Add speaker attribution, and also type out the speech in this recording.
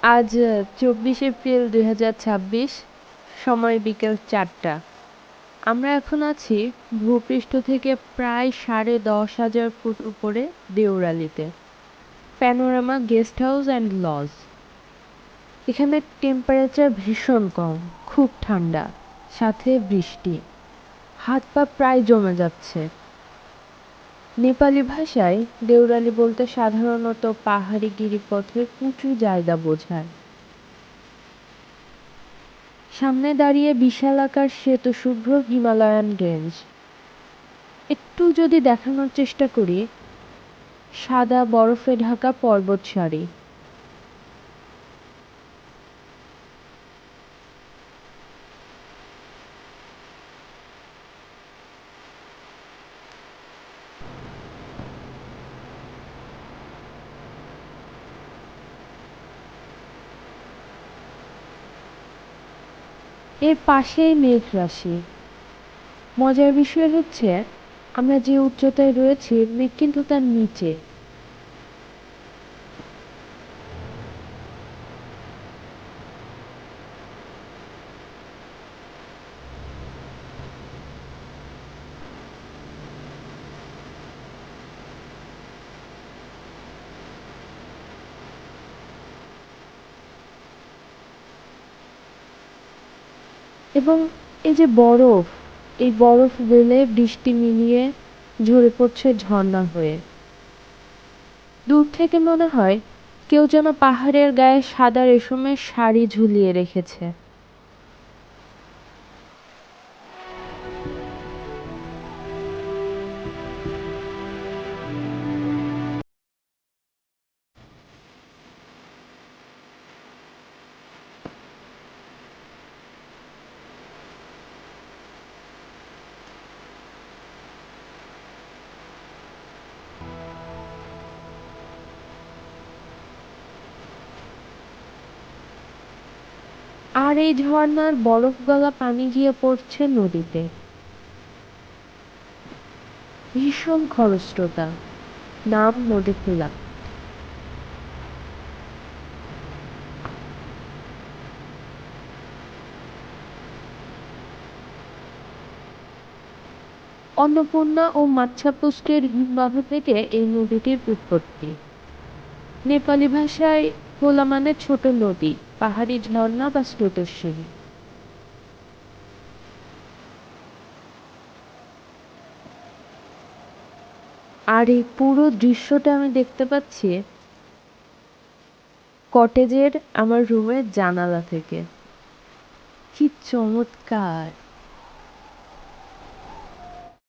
Speaker 1: আজ 24 এপ্রিল 2026, সময় বিকেল 4টা। আমরা এখন আছি ভূপৃষ্ঠ থেকে প্রায় 10,500 ফুট উপরে দেউরালিতে। Panorama guest house and lodge. এখানে টেম্পারেচার ভীষণ কম, খুব ঠান্ডা, সাথে বৃষ্টি। হাত পা প্রায় জমে যাচ্ছে। নেপালি ভাষায় দেউরালি বলতে সাধারণত পাহাড়ি গিরিপথের উঁচু জায়গা বোঝায়। সামনে দাঁড়িয়ে বিশালাকার শ্বেতশুভ্র হিমালয়ান রেঞ্জ। একটু যদি দেখানোর চেষ্টা করি, সাদা বরফে ঢাকা পর্বতসারি। এর পাশেই মেঘ রাশি। মজার বিষয় হচ্ছে, আমরা যে উচ্চতায় রয়েছি মেঘ কিন্তু তার নিচে। এবং এই যে বরফ, এই বরফ গলে বৃষ্টি মিলিয়ে ঝরে পড়ছে ঝর্ণা হয়ে। দূর থেকে মনে হয় কেউ যেন পাহাড়ের গায়ে সাদা রেশমের শাড়ি ঝুলিয়ে রেখেছে। আর এই ঝর্ণার বরফ গলা পানি গিয়ে পড়ছে নদীতে। ভীষণ খরস্রোতা। নাম নদী খোলা। অন্নপূর্ণা ও মাচ্ছাপুষ্টের হিমবাহ থেকে এই নদীটির উৎপত্তি। নেপালি ভাষায় খোলা মানে ছোট নদী, পাহাড়ি ঝর্ণা বা স্রোতস্বিনী। আর এই পুরো দৃশ্যটা আমি দেখতে পাচ্ছি কটেজের আমার রুমের জানালা থেকে। কি চমৎকার!